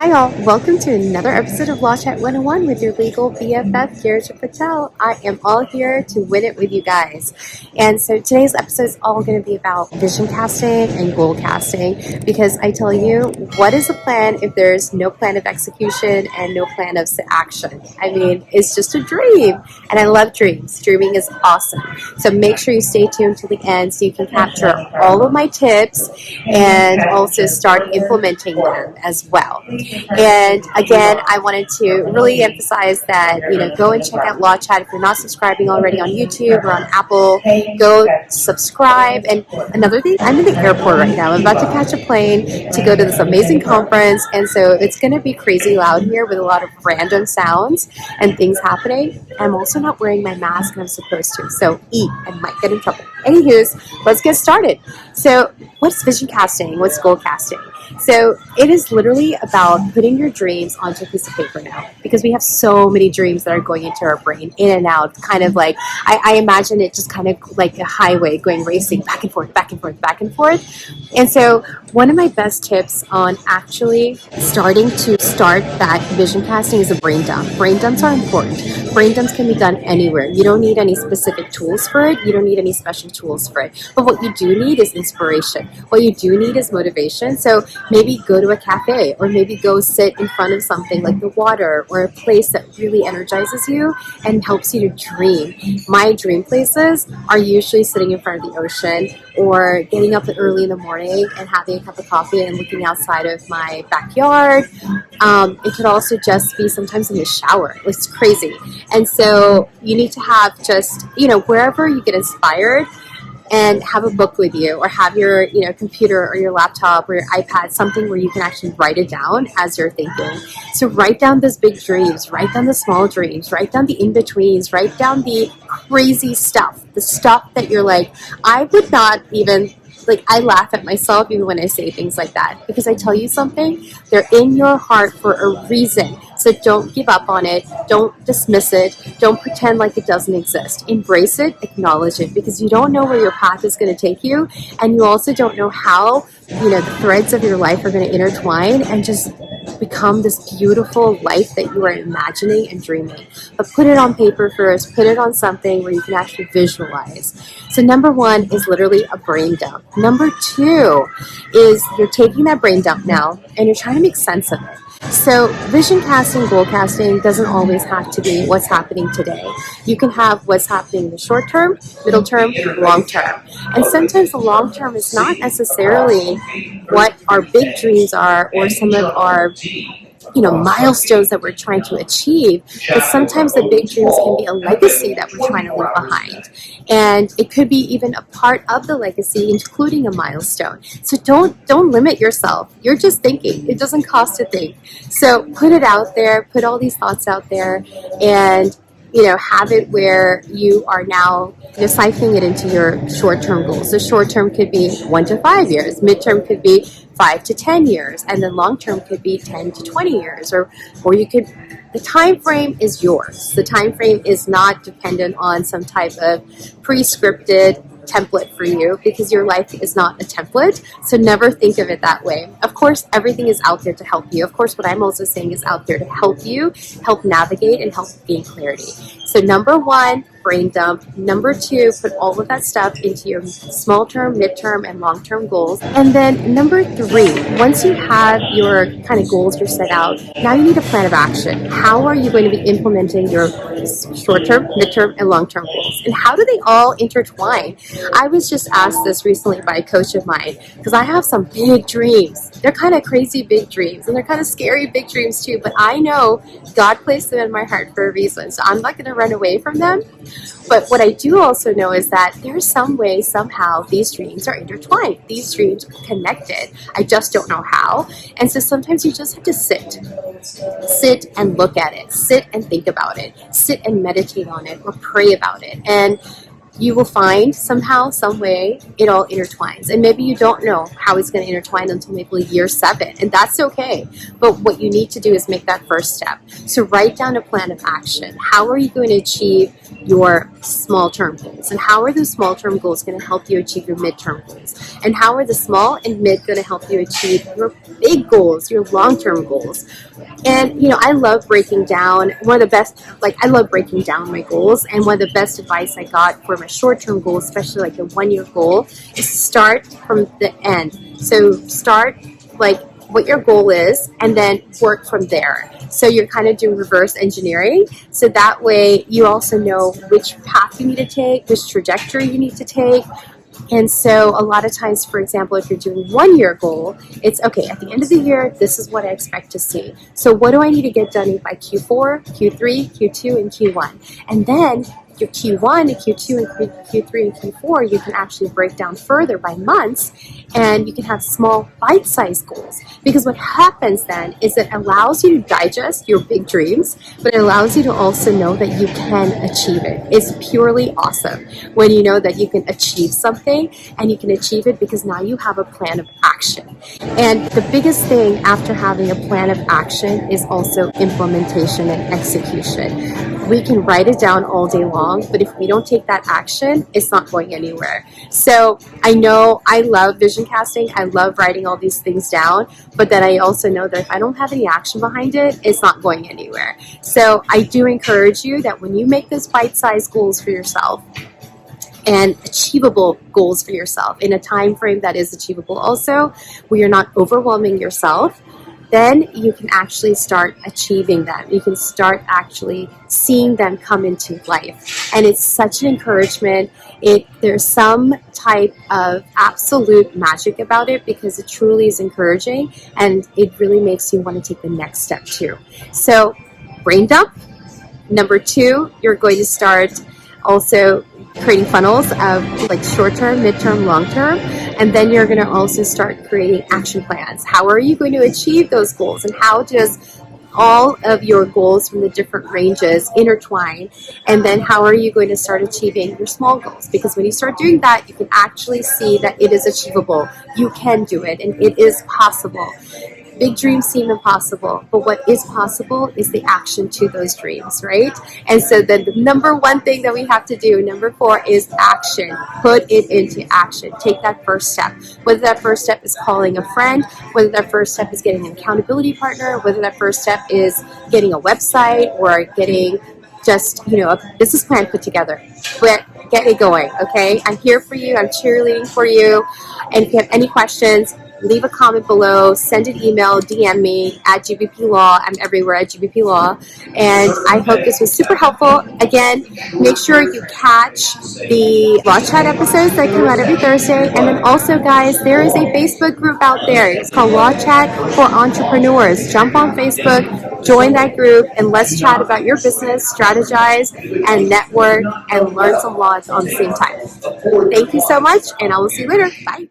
Hi all, welcome to another episode of Law Chat 101 with your legal BFF, Girija Patel. I am all here to win it with you guys. And so today's episode is all going to be about vision casting and goal casting, because I tell you, what is a plan if there's no plan of execution and no plan of action? I mean, it's just a dream, and I love dreams. Dreaming is awesome. So make sure you stay tuned till the end so you can capture all of my tips and also start implementing them as well. And again, I wanted to really emphasize that, go and check out Law Chat. If you're not subscribing already on YouTube or on Apple, go subscribe. And another thing, I'm in the airport right now. I'm about to catch a plane to go to this amazing conference. And so it's going to be crazy loud here with a lot of random sounds and things happening. I'm also not wearing my mask and I'm supposed to. So I might get in trouble. Anywho's, let's get started. So what's vision casting? What's goal casting? So it is literally about putting your dreams onto a piece of paper now, because we have so many dreams that are going into our brain, in and out, kind of like, I imagine it just kind of like a highway going racing back and forth, back and forth, back and forth. And so one of my best tips on actually starting to start that vision casting is a brain dump. Brain dumps are important. Brain dumps can be done anywhere. You don't need any specific tools for it. You don't need any special tools for it. But what you do need is inspiration. What you do need is motivation. So maybe go to a cafe, or maybe go sit in front of something like the water, or a place that really energizes you and helps you to dream. My dream places are usually sitting in front of the ocean, or getting up early in the morning and having a cup of coffee and looking outside of my backyard. It could also just be sometimes in the shower. It's crazy. And so you need to have just, wherever you get inspired, and have a book with you, or have your computer or your laptop or your iPad, something where you can actually write it down as you're thinking. So write down those big dreams, write down the small dreams, write down the in-betweens, write down the crazy stuff, the stuff that you're like, I would not even, I laugh at myself even when I say things like that, because I tell you something, they're in your heart for a reason. So don't give up on it. Don't dismiss it. Don't pretend like it doesn't exist. Embrace it, acknowledge it, because you don't know where your path is going to take you, and you also don't know how, the threads of your life are going to intertwine and just become this beautiful life that you are imagining and dreaming. But put it on paper first. Put it on something where you can actually visualize. So number one is literally a brain dump. Number two is you're taking that brain dump now and you're trying to make sense of it. So vision casting, goal casting doesn't always have to be what's happening today. You can have what's happening in the short term, middle term, long term. And sometimes the long term is not necessarily what our big dreams are, or some of our milestones that we're trying to achieve, but sometimes the big dreams can be a legacy that we're trying to leave behind. And it could be even a part of the legacy, including a milestone. So don't limit yourself. You're just thinking. It doesn't cost to think. So put it out there, put all these thoughts out there, and have it where you are now siphoning it into your short-term goals. So short-term could be 1 to 5 years, mid-term could be 5 to 10 years, and then long-term could be 10 to 20 years, or you could. The time frame is yours. The time frame is not dependent on some type of pre-scripted template for you, because your life is not a template. So never think of it that way. Of course, everything is out there to help you. Of course, what I'm also saying is out there to help you, help navigate, and help gain clarity. So number one, brain dump. Number two, put all of that stuff into your small term, mid-term, and long-term goals. And then number three, once you have your kind of goals you're set out, now you need a plan of action. How are you going to be implementing your short-term, mid-term, and long-term goals? And how do they all intertwine? I was just asked this recently by a coach of mine, because I have some big dreams. They're kind of crazy big dreams, and they're kind of scary big dreams too, but I know God placed them in my heart for a reason, so I'm not going to run away from them. But what I do also know is that there's some way, somehow, these dreams are intertwined. These dreams are connected. I just don't know how. And so sometimes you just have to sit and look at it, sit and think about it, sit and meditate on it, or pray about it. And you will find somehow, some way, it all intertwines. And maybe you don't know how it's going to intertwine until maybe year 7, and that's okay. But what you need to do is make that first step. So write down a plan of action. How are you going to achieve your small-term goals? And how are those small-term goals going to help you achieve your mid-term goals? And how are the small and mid going to help you achieve your big goals, your long-term goals? And, I love breaking down I love breaking down my goals. And one of the best advice I got for my short-term goals, especially like a 1-year goal, is start from the end. So start like what your goal is and then work from there. So you're kind of doing reverse engineering. So that way you also know which path you need to take, which trajectory you need to take. And so a lot of times, for example, if you're doing 1-year goal, it's okay, at the end of the year, this is what I expect to see. So what do I need to get done by Q4, Q3, Q2, and Q1? And then your Q1 and Q2 and Q3 and Q4, you can actually break down further by months, and you can have small bite-sized goals. Because what happens then is it allows you to digest your big dreams, but it allows you to also know that you can achieve it. It's purely awesome when you know that you can achieve something, and you can achieve it because now you have a plan of action. And the biggest thing after having a plan of action is also implementation and execution. We can write it down all day long, but if we don't take that action, it's not going anywhere. So I know I love vision casting. I love writing all these things down, but then I also know that if I don't have any action behind it, it's not going anywhere. So I do encourage you that when you make those bite-sized goals for yourself, and achievable goals for yourself in a time frame that is achievable also, where you're not overwhelming yourself, then you can actually start achieving them. You can start actually seeing them come into life. And it's such an encouragement. There's some type of absolute magic about it because it truly is encouraging, and it really makes you want to take the next step too. So brain dump. Number 2, you're going to start also creating funnels of like short-term, mid-term, long-term, and then you're going to also start creating action plans. How are you going to achieve those goals, and how does all of your goals from the different ranges intertwine, and then how are you going to start achieving your small goals? Because when you start doing that, you can actually see that it is achievable. You can do it, and it is possible. Big dreams seem impossible, but what is possible is the action to those dreams, right? And so then the number 1 thing that we have to do, number 4, is action. Put it into action. Take that first step. Whether that first step is calling a friend, whether that first step is getting an accountability partner, whether that first step is getting a website or getting just, a business plan put together. But get it going, okay? I'm here for you. I'm cheerleading for you. And if you have any questions, leave a comment below, send an email, DM me at GBP Law. I'm everywhere at GBP Law. And I hope this was super helpful. Again, make sure you catch the Law Chat episodes that come out every Thursday. And then also, guys, there is a Facebook group out there. It's called Law Chat for Entrepreneurs. Jump on Facebook, join that group, and let's chat about your business, strategize, and network, and learn some laws on the same time. Thank you so much, and I will see you later. Bye.